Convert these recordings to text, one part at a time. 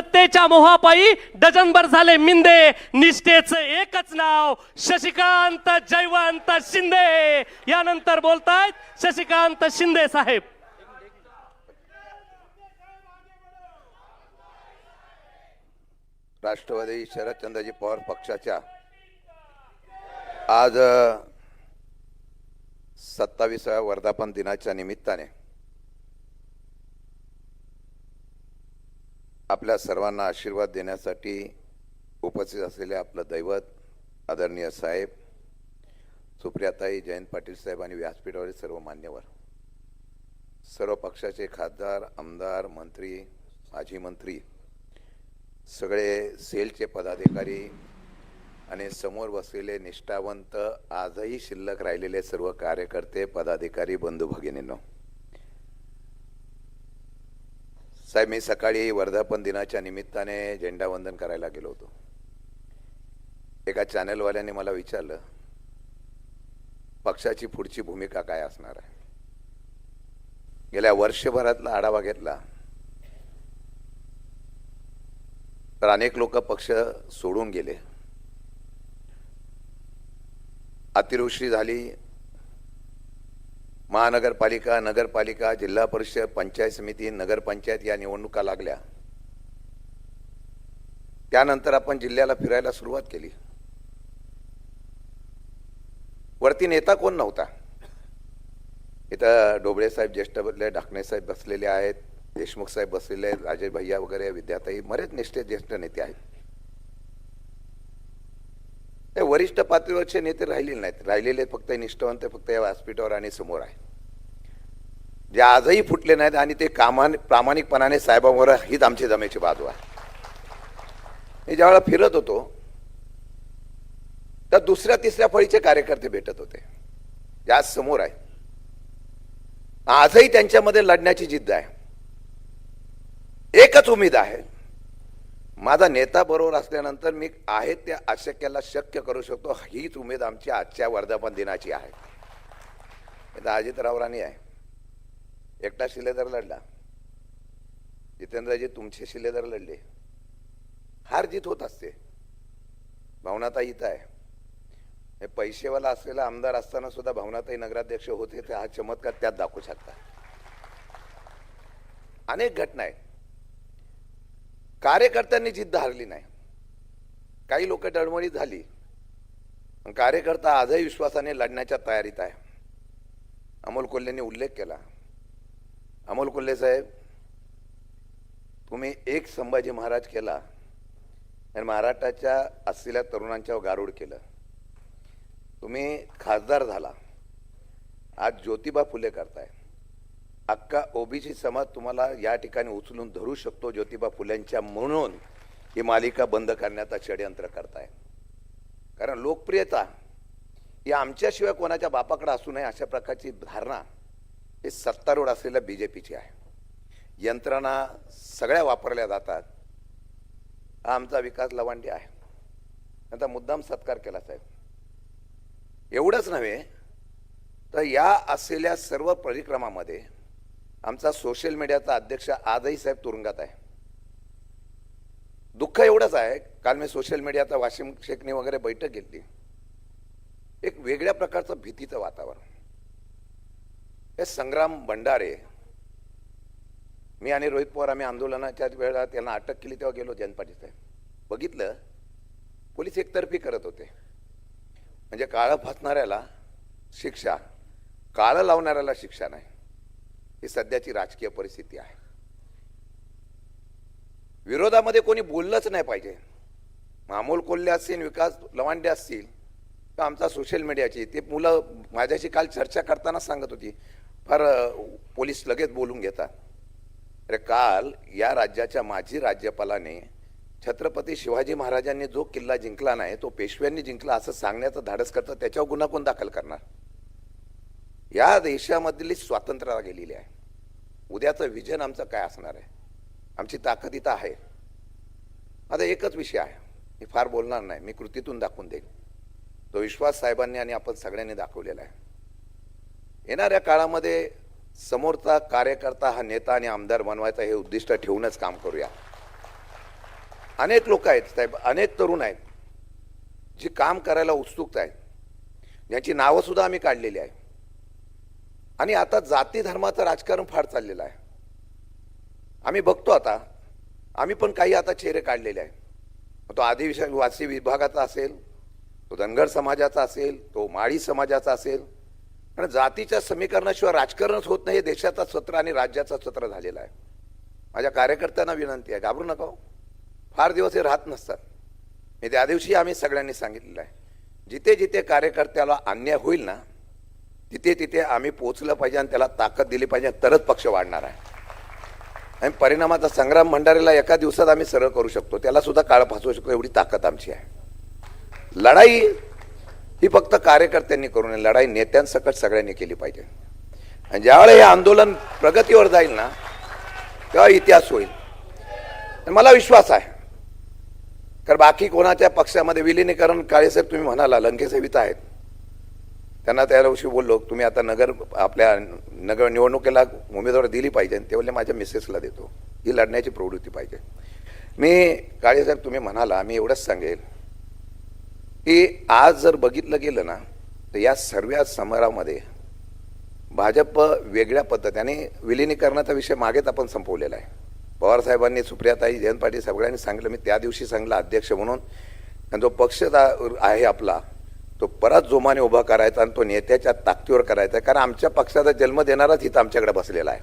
सत्तेच्या मोहापायी डझनभर झाले मिंदे, निष्ठेचं एकच नाव शशिकांत जयवंत शिंदे. यानंतर बोलतायत शशिकांत शिंदे साहेब. राष्ट्रवादी शरदचंद्रजी पवार पक्षाच्या आज 27व्या वर्धापन दिनाच्या निमित्ताने आपल्या सर्वांना आशीर्वाद देण्यासाठी उपस्थित असलेले आपलं दैवत आदरणीय साहेब सुप्रियाताई, जयंत पाटील साहेब आणि व्यासपीठावरील सर्व मान्यवर, सर्व पक्षाचे खासदार, आमदार, मंत्री, माजी मंत्री, सगळे सेलचे पदाधिकारी आणि समोर बसलेले निष्ठावंत आजही शिल्लक राहिलेले सर्व कार्यकर्ते, पदाधिकारी, बंधू भगिनींनो, साहेब मी सकाळी वर्धापन दिनाच्या निमित्ताने झेंडावंदन करायला गेलो होतो. एका चॅनलवाल्याने मला विचारलं पक्षाची पुढची भूमिका काय असणार आहे. गेल्या वर्षभरातला आढावा घेतला तर अनेक लोक पक्ष सोडून गेले. अतिवृष्टी झाली, महानगरपालिका, नगरपालिका, जिल्हा परिषद, पंचायत समिती, नगरपंचायत या निवडणुका लागल्या. त्यानंतर आपण जिल्ह्याला फिरायला सुरुवात केली. वरती नेता कोण नव्हता. इथं डोबळे साहेब ज्येष्ठ बसले, ढाकणे साहेब बसलेले आहेत, देशमुख साहेब बसलेले आहेत, राजेश भैया वगैरे, विद्याताई, बरेच निष्ठे ज्येष्ठ नेते आहेत. ते वरिष्ठ पातळीवरचे नेते राहिलेले नाहीत. राहिलेले फक्त निष्ठावंत फक्त या व्यासपीठावर आणि समोर आहे, जे आजही फुटले नाहीत आणि ते प्रामाणिकपणाने साहेबांवर हीच आमची जमेची बाजू आहे. मी ज्यावेळेला फिरत होतो तर दुसऱ्या तिसऱ्या फळीचे कार्यकर्ते भेटत होते, जे आज समोर आहे. आजही त्यांच्यामध्ये लढण्याची जिद्द आहे. एकच उमेद आहे, माझा नेता बरोबर असल्यानंतर मी आहे त्या अशक्याला शक्य करू शकतो. हीच उमेद आमची आजच्या वर्धापन दिनाची आहे. अजितरावांनी आहे, एकटा शिलेदार लढला, जितेंद्रजी तुमचे शिलेदार लढले. हार जीत होत असते. भावनाताई इथं आहे, पैसेवाला असलेला आमदार असताना सुद्धा भावनाताई नगराध्यक्ष होते, ते हा चमत्कार त्यात दाखवू शकता. अनेक घटना आहेत. कार्यकर्त्यांनी जिद्द हरली नाही. काही लोक डळमळीत झाली, कार्यकर्ता आजही विश्वासाने लढण्याच्या तयारीत आहे. अमोल कोल्हेंनी उल्लेख केला. अमोल कोल्हे साहेब, तुम्ही एक संभाजी महाराज केला आणि महाराष्ट्राच्या असलेल्या तरुणांच्यावर गारुड केलं. तुम्ही खासदार झाला, आज ज्योतिबा फुले करताय. अख्खा ओबीसी समाज तुम्हाला या ठिकाणी उचलून धरू शकतो ज्योतिबा फुलेंच्या, म्हणून ही मालिका बंद करण्याचा षडयंत्र करताय. कारण लोकप्रियता ही आमच्याशिवाय कोणाच्या बापाकडे असू नये अशा प्रकारची धारणा हे सत्तारूढ असलेल्या बीजेपीची आहे. यंत्रणा सगळ्या वापरल्या जातात. हा आमचा विकास लवांडी आहे. आता मुद्दाम सत्कार केला साहेब. एवढंच नव्हे तर या असलेल्या सर्व परिक्रमामध्ये आमचा सोशल मीडियाचा अध्यक्ष आजही साहेब तुरुंगात आहे. दुःख एवढंच आहे, काल मी सोशल मीडियाचा वाशिम शेखनी वगैरे बैठक घेतली. एक वेगळ्या प्रकारचं भीतीचं वातावरण. हे संग्राम भंडारे, मी आणि रोहित पवार आम्ही आंदोलनाच्या वेळेला त्यांना अटक केली तेव्हा गेलो जयंत पाटील साहेब. बघितलं पोलीस एकतर्फी करत होते. म्हणजे काळं फासणाऱ्याला शिक्षा, काळं लावणाऱ्याला शिक्षा नाही. ही सध्याची राजकीय परिस्थिती आहे. विरोधामध्ये कोणी बोललंच नाही पाहिजे. अमोल कोल्हे असतील, विकास लवांडे असतील, तर आमचा सोशल मीडियाची ते मुलं माझ्याशी काल चर्चा करताना सांगत होती, फार पोलीस लगेच बोलून घेतात. अरे काल या राज्याच्या माजी राज्यपालाने छत्रपती शिवाजी महाराजांनी जो किल्ला जिंकला नाही तो पेशव्यांनी जिंकला असं सांगण्याचं धाडस करतं. त्याच्यावर गुन्हा कोण दाखल करणार. या देशामधली स्वातंत्र्याला गेलेली आहे. उद्याचं विजन आमचं काय असणार आहे. आमची ताकद इथं आहे. आता एकच विषय आहे, मी फार बोलणार नाही, मी कृतीतून दाखवून देईन. तो विश्वास साहेबांनी आणि आपण सगळ्यांनी दाखवलेला आहे. येणाऱ्या काळामध्ये समोरचा कार्यकर्ता हा नेता आणि आमदार बनवायचा हे उद्दिष्ट ठेवूनच काम करूया. अनेक लोक आहेत साहेब, अनेक तरुण आहेत जी काम करायला उत्सुक आहेत, ज्यांची नावं सुद्धा आम्ही काढलेली आहे. आणि आता जाती धर्माचं राजकारण फार चाललेलं आहे. आम्ही बघतो आता, आम्ही पण काही आता चेहरे काढलेले आहे. तो आदिवासी विभागाचा असेल, तो धनगर समाजाचा असेल, तो माळी समाजाचा असेल. आणि जातीच्या समीकरणाशिवाय राजकारणच होत नाही. हे देशाचा सत्र आणि राज्याचा सत्र झालेला आहे. माझ्या कार्यकर्त्यांना विनंती आहे, घाबरू नका हो. फार दिवस हे राहत नसतात. मी त्या दिवशी आम्ही सगळ्यांनी सांगितलेलं आहे, जिथे जिथे कार्यकर्त्याला अन्याय होईल ना, तिथे तिथे आम्ही पोहोचलं पाहिजे आणि त्याला ताकद दिली पाहिजे, तरच पक्ष वाढणार आहे. आणि परिणामाचा संग्राम भंडारीला एका दिवसात आम्ही सरळ करू शकतो, त्याला सुद्धा काळ फासवू शकतो, एवढी ताकद आमची आहे. लढाई ही फक्त कार्यकर्त्यांनी करू नये, लढाई नेत्यांसकट सगळ्यांनी केली पाहिजे. आणि ज्यावेळेला हे आंदोलन प्रगतीवर जाईल ना, तेव्हा इतिहास होईल. आणि मला विश्वास आहे, कारण बाकी कोणाच्या पक्षामध्ये विलिनीकरण, काळेसाहेब तुम्ही म्हणाला लंकेसाहेब इथं आहेत, त्यांना त्या दिवशी बोललो तुम्ही आता आपल्या नगर निवडणुकीला उमेदवार दिली पाहिजे. ते बोलले माझ्या मिसेसला देतो, ही लढण्याची प्रवृत्ती पाहिजे. मी काळेसाहेब तुम्ही म्हणाला, मी एवढंच सांगेल की आज जर बघितलं गेलं ना, तर या सर्व समरामध्ये भाजप वेगळ्या पद्धतीने, विलिनीकरणाचा विषय मागेच आपण संपवलेला आहे. पवार साहेबांनी, सुप्रियाताई, जयंत पाटील सगळ्यांनी सांगितलं, मी त्या दिवशी सांगितलं अध्यक्ष म्हणून, आणि जो पक्ष आहे आपला तो परत जोमाने उभा करायचा आणि तो नेत्याच्या ताकदीवर करायचा. कारण आमच्या पक्षाचा जन्म देणाराच इथं आमच्याकडे बसलेला आहे.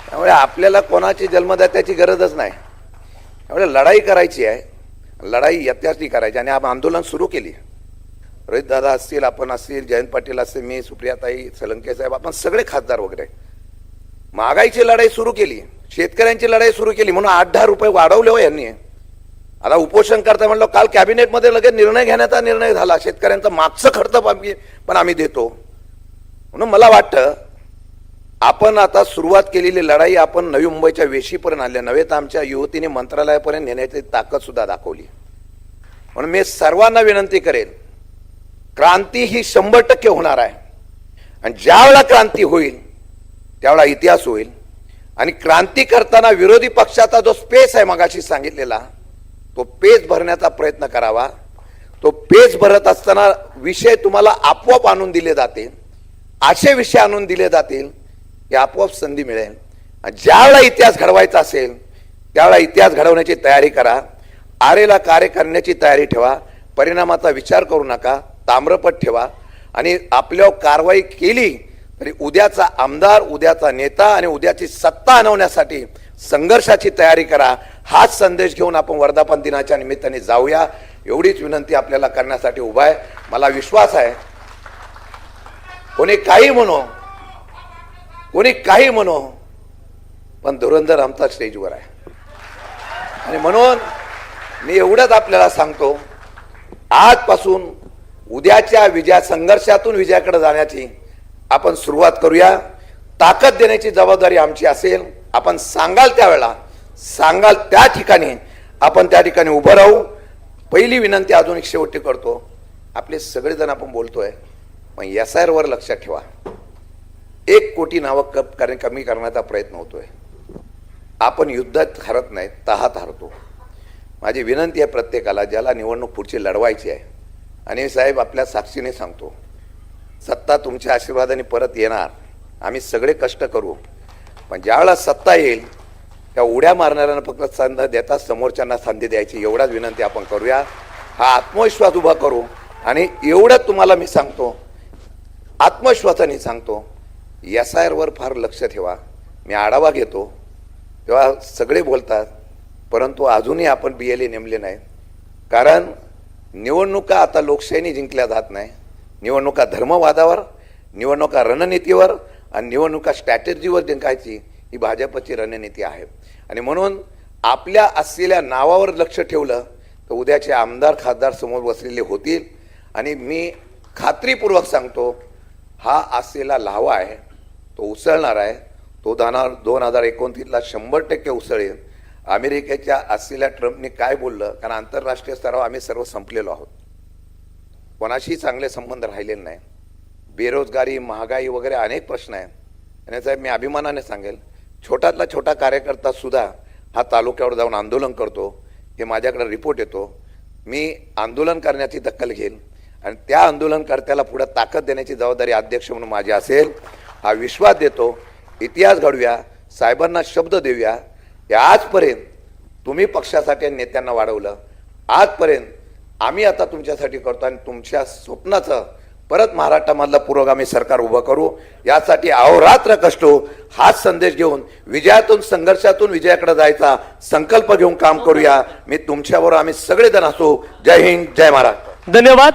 त्यामुळे आपल्याला कोणाची जन्मदात्याची गरजच नाही. त्यामुळे लढाई करायची आहे, लढाई यथार्थी करायची. आणि आपण आंदोलन सुरू केली. रोहित दादा असतील, आपण असतील, जयंत पाटील असतील, मी, सुप्रियाताई, सलंके साहेब, आपण सगळे खासदार वगैरे महागाईची लढाई सुरू केली, शेतकऱ्यांची लढाई सुरू केली. म्हणून 8-10 रुपये वाढवले हो यांनी. आता उपोषण करता म्हणलं, काल कॅबिनेटमध्ये लगेच निर्णय घेण्याचा निर्णय झाला, शेतकऱ्यांचा मागचं खर्च पण आम्ही देतो. म्हणून मला वाटतं आपण आता सुरुवात केलेली लढाई आपण नवी मुंबईच्या वेशीपर्यंत आणल्या, नव्हे तर आमच्या युवतीने मंत्रालयापर्यंत नेण्याची ताकद सुद्धा दाखवली. म्हणून मी सर्वांना विनंती करेन, क्रांती ही 100% होणार आहे. आणि ज्यावेळेला क्रांती होईल त्यावेळेला इतिहास होईल. आणि क्रांती करताना विरोधी पक्षाचा जो स्पेस आहे मगाशी सांगितलेला, तो पेज भरण्याचा प्रयत्न करावा. तो पेज भरत असताना विषय तुम्हाला आपोआप आणून दिले जातील, असे विषय आणून दिले जातील की आपोआप संधी मिळेल. ज्यावेळेला इतिहास घडवायचा असेल त्यावेळेला इतिहास घडवण्याची तयारी करा. आरेला कार्य करण्याची तयारी ठेवा. परिणामाचा विचार करू नका, ताम्रपट ठेवा. आणि आपल्यावर कारवाई केली तरी उद्याचा आमदार, उद्याचा नेता आणि उद्याची सत्ता आणवण्यासाठी संघर्षाची तयारी करा. हाच संदेश घेऊन आपण वर्धापन दिनाच्या निमित्ताने जाऊया, एवढीच विनंती आपल्याला करण्यासाठी उभा आहे. मला विश्वास आहे, कोणी काही म्हणो, पण धुरंधर आमचा स्टेजवर आहे. आणि म्हणून मी एवढंच आपल्याला सांगतो, आजपासून उद्याच्या संघर्षातून विजयाकडे जाण्याची आपण सुरुवात करूया. ताकद देण्याची जबाबदारी आमची असेल. आपण सांगाल त्यावेळेला, सांगाल त्या ठिकाणी आपण त्या ठिकाणी उभं राहू. पहिली विनंती अजून एक शेवटी करतो, आपले सगळेजण आपण बोलतोय, पण SIR वर लक्षात ठेवा. 1 कोटी नावं कमी करण्याचा प्रयत्न होतोय. आपण युद्धात हरत नाही, तहात हरतो. माझी विनंती आहे प्रत्येकाला, ज्याला निवडणूक पुढची लढवायची आहे, आणि साहेब आपल्या साक्षीने सांगतो, सत्ता तुमच्या आशीर्वादाने परत येणार. आम्ही सगळे कष्ट करू, पण ज्यावेळेला सत्ता येईल त्या उड्या मारणाऱ्यांना फक्त संधी देता, समोरच्यांना संधी द्यायची, एवढाच विनंती आपण करूया. हा आत्मविश्वास उभा करू. आणि एवढंच तुम्हाला मी सांगतो, आत्मविश्वासाने सांगतो, SIR वर फार लक्ष ठेवा. मी आढावा घेतो तेव्हा सगळे बोलतात, परंतु अजूनही आपण BLA नेमले नाही. कारण निवडणुका आता लोकशाहीने जिंकल्या जात नाही. निवडणुका धर्मवादावर, निवडणुका रणनीतीवर आणि निवडणुका स्ट्रॅटेजीवर जिंकायची ही भाजपची रणनीती आहे. आणि म्हणून आपल्या असलेल्या नावावर लक्ष ठेवलं तर उद्याचे आमदार, खासदार समोर बसलेले होतील. आणि मी खात्रीपूर्वक सांगतो, हा असलेला लावा आहे तो उसळणार आहे. तो 2029ला 100% उसळेल. अमेरिकेच्या असलेल्या ट्रम्पने काय बोललं, कारण आंतरराष्ट्रीय स्तरावर आम्ही सर्व संपलेलो आहोत, कोणाशी चांगले संबंध राहिलेले नाही. बेरोजगारी, महागाई वगैरे अनेक प्रश्न आहेत. आणि साहेब मी अभिमानाने सांगेल, छोट्यातला छोटा कार्यकर्ता सुद्धा हा तालुक्यावर जाऊन आंदोलन करतो. हे माझ्याकडे रिपोर्ट येतो, मी आंदोलन करण्याची दखल घेईल आणि त्या आंदोलनकर्त्याला पुढे ताकद देण्याची जबाबदारी अध्यक्ष म्हणून माझी असेल, हा विश्वास देतो. इतिहास घडूया, साहेबांना शब्द देऊया. आजपर्यंत तुम्ही पक्षासाठी आणि नेत्यांना वाढवलं, आजपर्यंत आम्ही आता तुमच्यासाठी करतो आणि तुमच्या स्वप्नाचं परत महाराष्ट्रामधलं पुरोगामी सरकार उभं करू, यासाठी अहोरात्र कष्ट हो. हाच संदेश घेऊन विजयातून, संघर्षातून विजयाकडे जायचा संकल्प घेऊन काम करूया. मी तुमच्याबरोबर आम्ही सगळेजण असू. जय हिंद, जय महाराष्ट्र. धन्यवाद.